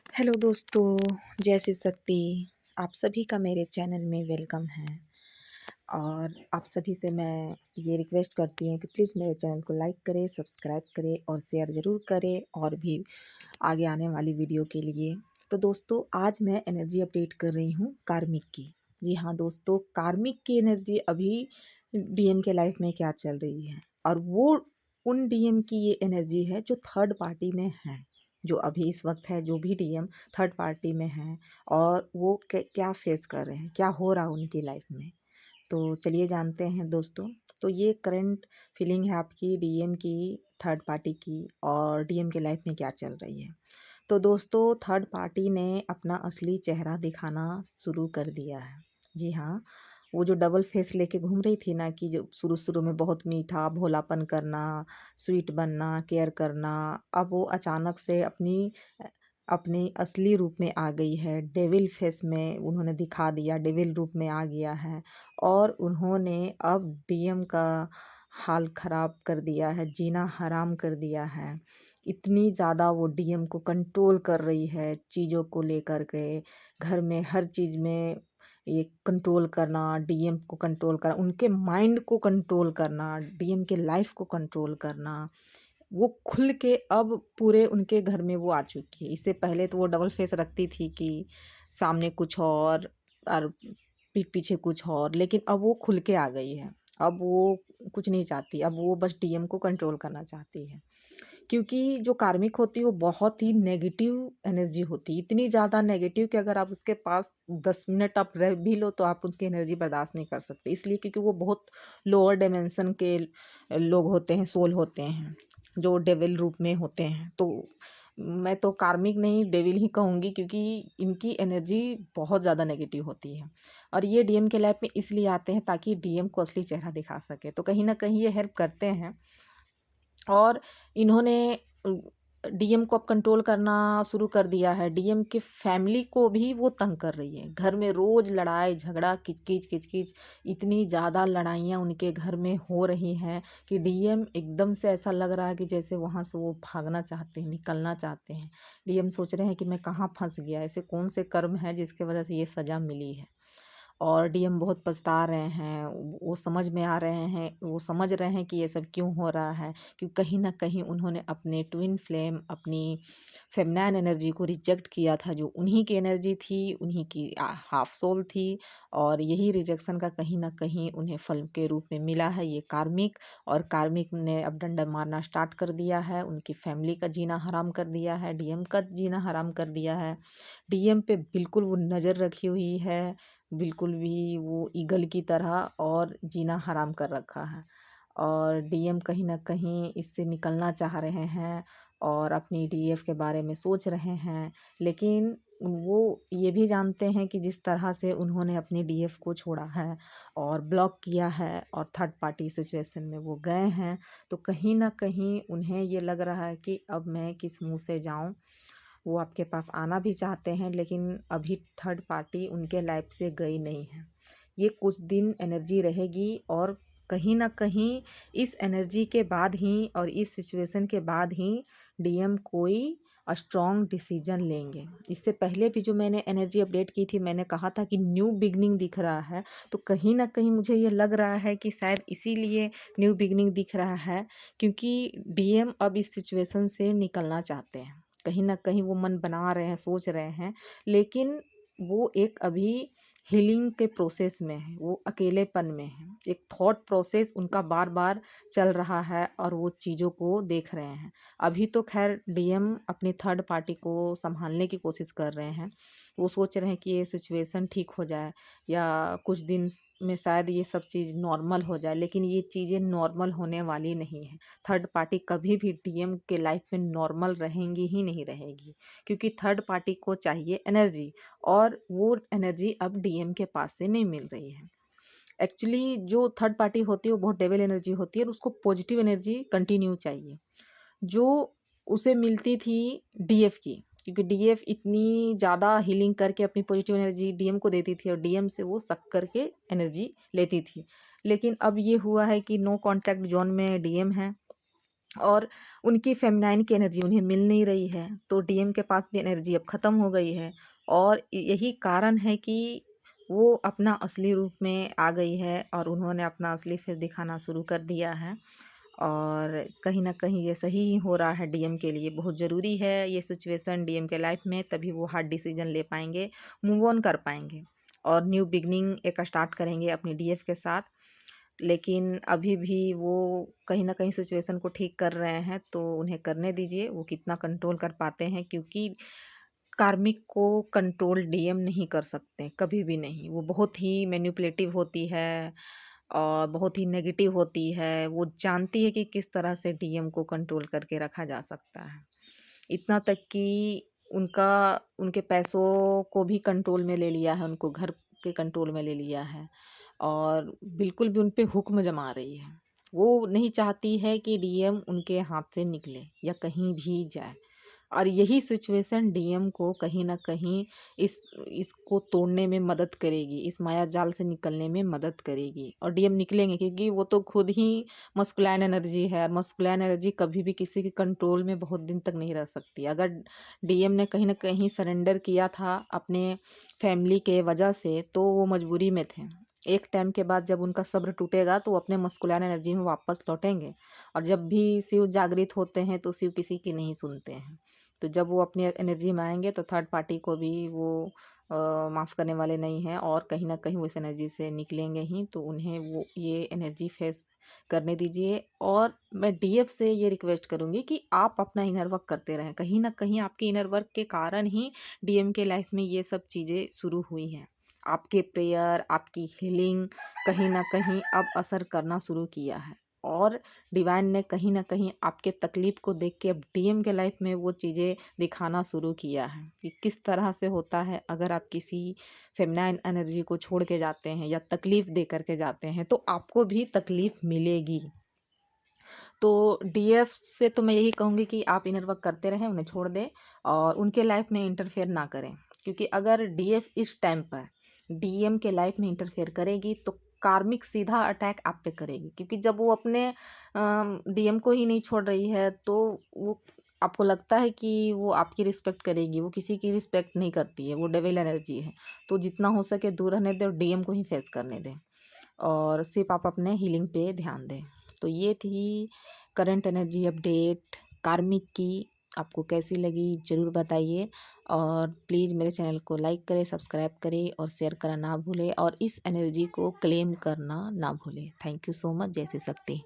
Hello दोस्तों, जय शिव शक्ति। आप सभी का मेरे चैनल में वेलकम है और आप सभी से मैं ये रिक्वेस्ट करती हूँ कि प्लीज़ मेरे चैनल को लाइक करें, सब्सक्राइब करें और शेयर ज़रूर करें और भी आगे आने वाली वीडियो के लिए। तो दोस्तों, आज मैं एनर्जी अपडेट कर रही हूँ कार्मिक की। जी हाँ दोस्तों, कार्मिक की एनर्जी अभी डीएम के लाइफ में क्या चल रही है और वो उन डीएम की ये एनर्जी है जो थर्ड पार्टी में है, जो अभी इस वक्त है, जो भी डीएम थर्ड पार्टी में हैं और वो क्या फेस कर रहे हैं, क्या हो रहा है उनकी लाइफ में। तो चलिए जानते हैं दोस्तों। तो ये करंट फीलिंग है आपकी डीएम की, थर्ड पार्टी की, और डीएम के लाइफ में क्या चल रही है। तो दोस्तों, थर्ड पार्टी ने अपना असली चेहरा दिखाना शुरू कर दिया है। जी हाँ, वो जो डबल फेस लेके घूम रही थी ना, कि जो शुरू शुरू में बहुत मीठा भोलापन करना, स्वीट बनना, केयर करना, अब वो अचानक से अपनी असली रूप में आ गई है। डेविल फेस में उन्होंने दिखा दिया, डेविल रूप में आ गया है और उन्होंने अब डीएम का हाल ख़राब कर दिया है, जीना हराम कर दिया है। इतनी ज़्यादा वो डीएम को कंट्रोल कर रही है चीज़ों को लेकर के, घर में हर चीज़ में ये कंट्रोल करना, डीएम को कंट्रोल करना, उनके माइंड को कंट्रोल करना, डीएम के लाइफ को कंट्रोल करना। वो खुल के अब पूरे उनके घर में वो आ चुकी है। इससे पहले तो वो डबल फेस रखती थी कि सामने कुछ और पीठ पीछे कुछ और, लेकिन अब वो खुल के आ गई है। अब वो कुछ नहीं चाहती, अब वो बस डीएम को कंट्रोल करना चाहती है। क्योंकि जो कार्मिक होती है वो बहुत ही नेगेटिव एनर्जी होती है, इतनी ज़्यादा नेगेटिव कि अगर आप उसके पास 10 मिनट आप रह भी लो तो आप उनकी एनर्जी बर्दाश्त नहीं कर सकते। इसलिए क्योंकि वो बहुत लोअर डायमेंशन के लोग होते हैं, सोल होते हैं, जो डेविल रूप में होते हैं। तो मैं तो कार्मिक नहीं, डेविल ही कहूँगी, क्योंकि इनकी एनर्जी बहुत ज़्यादा नेगेटिव होती है और ये डीएम के लाइफ में इसलिए आते हैं ताकि डीएम को असली चेहरा दिखा सके। तो कहीं न कहीं ये हेल्प करते हैं और इन्होंने डीएम को अब कंट्रोल करना शुरू कर दिया है। डीएम की फैमिली को भी वो तंग कर रही है। घर में रोज़ लड़ाई झगड़ा, किच-किच किच-किच, इतनी ज़्यादा लड़ाइयाँ उनके घर में हो रही हैं कि डीएम एकदम से ऐसा लग रहा है कि जैसे वहाँ से वो भागना चाहते हैं, निकलना चाहते हैं। डीएम सोच रहे हैं कि मैं कहाँ फँस गया, ऐसे कौन से कर्म हैं जिसकी वज़ह से ये सज़ा मिली है। और डीएम बहुत पछता रहे हैं, वो समझ में आ रहे हैं, वो समझ रहे हैं कि ये सब क्यों हो रहा है, क्योंकि कहीं न कहीं उन्होंने अपने ट्विन फ्लेम, अपनी फेमिनाइन एनर्जी को रिजेक्ट किया था, जो उन्हीं की एनर्जी थी, उन्हीं की हाफ सोल थी और यही रिजेक्शन का कहीं न कहीं उन्हें फल के रूप में मिला है ये कार्मिक। और कार्मिक ने अब डंडा मारना स्टार्ट कर दिया है, उनकी फैमिली का जीना हराम कर दिया है, डीएम का जीना हराम कर दिया है। डीएम पे बिल्कुल वो नज़र रखी हुई है, बिल्कुल भी वो ईगल की तरह, और जीना हराम कर रखा है। और डीएम कहीं न कहीं इससे निकलना चाह रहे हैं और अपनी डीएफ के बारे में सोच रहे हैं। लेकिन वो ये भी जानते हैं कि जिस तरह से उन्होंने अपनी डीएफ को छोड़ा है और ब्लॉक किया है और थर्ड पार्टी सिचुएशन में वो गए हैं, तो कहीं न कहीं उन्हें ये लग रहा है कि अब मैं किस मुँह से जाऊँ। वो आपके पास आना भी चाहते हैं, लेकिन अभी थर्ड पार्टी उनके लाइफ से गई नहीं है। ये कुछ दिन एनर्जी रहेगी और कहीं न कहीं इस एनर्जी के बाद ही और इस सिचुएशन के बाद ही डीएम कोई स्ट्रॉन्ग डिसीजन लेंगे। इससे पहले भी जो मैंने एनर्जी अपडेट की थी, मैंने कहा था कि न्यू बिगिनिंग दिख रहा है, तो कहीं न कहीं मुझे ये लग रहा है कि शायद इसीलिए न्यू बिगिनिंग दिख रहा है, क्योंकि डीएम अब इस सिचुएशन से निकलना चाहते हैं। कहीं न कहीं वो मन बना रहे हैं, सोच रहे हैं, लेकिन वो एक अभी हीलिंग के प्रोसेस में है, वो अकेलेपन में है। एक थॉट प्रोसेस उनका बार-बार चल रहा है और वो चीज़ों को देख रहे हैं। अभी तो ख़ैर डीएम अपनी थर्ड पार्टी को सँभालने की कोशिश कर रहे हैं। वो सोच रहे हैं कि ये सिचुएशन ठीक हो जाए या कुछ दिन में शायद ये सब चीज़ नॉर्मल हो जाए, लेकिन ये चीज़ें नॉर्मल होने वाली नहीं हैं। थर्ड पार्टी कभी भी डीएम के लाइफ में नॉर्मल रहेंगी ही नहीं रहेगी, क्योंकि थर्ड पार्टी को चाहिए एनर्जी और वो एनर्जी अब डीएम के पास से नहीं मिल रही है। एक्चुअली जो थर्ड पार्टी होती है वो बहुत डेविल एनर्जी होती है और उसको पॉजिटिव एनर्जी कंटिन्यू चाहिए, जो उसे मिलती थी डीएफ की, क्योंकि डीएफ इतनी ज़्यादा हीलिंग करके अपनी पॉजिटिव एनर्जी डीएम को देती थी और डीएम से वो सक करके एनर्जी लेती थी। लेकिन अब ये हुआ है कि नो कॉन्टैक्ट जोन में डीएम है और उनकी फेमिनाइन की एनर्जी उन्हें मिल नहीं रही है, तो डीएम के पास भी एनर्जी अब ख़त्म हो गई है। और यही कारण है कि वो अपना असली रूप में आ गई है और उन्होंने अपना असली फेस दिखाना शुरू कर दिया है। और कहीं न कहीं ये सही ही हो रहा है डीएम के लिए, बहुत ज़रूरी है ये सिचुएशन डीएम के लाइफ में, तभी वो हार्ड डिसीज़न ले पाएँगे, मूव ऑन कर पाएँगे और न्यू बिगिनिंग एक स्टार्ट करेंगे अपनी डीएफ के साथ। लेकिन अभी भी वो कहीं न कहीं सिचुएशन को ठीक कर रहे हैं, तो उन्हें करने दीजिए, वो कितना कंट्रोल कर पाते हैं, क्योंकि कार्मिक को कंट्रोल डीएम नहीं कर सकते, कभी भी नहीं। वो बहुत ही मैनिपुलेटिव होती है और बहुत ही नेगेटिव होती है। वो जानती है कि किस तरह से डीएम को कंट्रोल करके रखा जा सकता है। इतना तक कि उनका उनके पैसों को भी कंट्रोल में ले लिया है, उनको घर के कंट्रोल में ले लिया है और बिल्कुल भी उन पे हुक्म जमा रही है। वो नहीं चाहती है कि डीएम उनके हाथ से निकले या कहीं भी जाए। और यही सिचुएशन डीएम को कहीं न कहीं इस इसको तोड़ने में मदद करेगी, इस माया जाल से निकलने में मदद करेगी और डीएम निकलेंगे, क्योंकि वो तो खुद ही मस्कुलाइन एनर्जी है और मस्कुलाइन एनर्जी कभी भी किसी के कंट्रोल में बहुत दिन तक नहीं रह सकती। अगर डीएम ने कहीं न कहीं सरेंडर किया था अपने फैमिली के वजह से, तो वो मजबूरी में थे। एक टाइम के बाद जब उनका सब्र टूटेगा, तो वो अपने मस्कुलाइन एनर्जी में वापस लौटेंगे और जब भी शिव जागृत होते हैं, तो शिव किसी की नहीं सुनते हैं। तो जब वो अपनी एनर्जी में आएँगे, तो थर्ड पार्टी को भी वो माफ़ करने वाले नहीं हैं और कहीं न कहीं वो इस एनर्जी से निकलेंगे ही, तो उन्हें वो ये एनर्जी फेस करने दीजिए। और मैं डीएफ से ये रिक्वेस्ट करूँगी कि आप अपना इनर वर्क करते रहें। कहीं न कहीं आपके इनर वर्क के कारण ही डीएम के लाइफ़ में ये सब चीज़ें शुरू हुई हैं। आपके प्रेयर, आपकी हीलिंग कहीं न कहीं अब असर करना शुरू किया है और डिवाइन ने कहीं न कहीं आपके तकलीफ़ को देख के अब डीएम के लाइफ़ में वो चीज़ें दिखाना शुरू किया है कि किस तरह से होता है अगर आप किसी फेमिनाइन एनर्जी को छोड़ के जाते हैं या तकलीफ़ दे कर के जाते हैं, तो आपको भी तकलीफ़ मिलेगी। तो डीएफ से तो मैं यही कहूँगी कि आप इनर वर्क करते रहें, उन्हें छोड़ दें और उनके लाइफ़ में इंटरफेयर ना करें। क्योंकि अगर डीएफ इस टाइम पर डीएम के लाइफ़ में इंटरफेयर करेगी, तो कार्मिक सीधा अटैक आप पे करेगी, क्योंकि जब वो अपने डीएम को ही नहीं छोड़ रही है, तो वो आपको लगता है कि वो आपकी रिस्पेक्ट करेगी, वो किसी की रिस्पेक्ट नहीं करती है, वो डेविल एनर्जी है। तो जितना हो सके दूर रहने दें और डीएम को ही फेस करने दें और सिर्फ़ आप अपने हीलिंग पे ध्यान दें। तो ये थी करंट एनर्जी अपडेट कार्मिक की। आपको कैसी लगी ज़रूर बताइए और प्लीज़ मेरे चैनल को लाइक करें, सब्सक्राइब करें और शेयर करना ना भूलें और इस एनर्जी को क्लेम करना ना भूलें। Thank you so much. जय श्री शक्ति।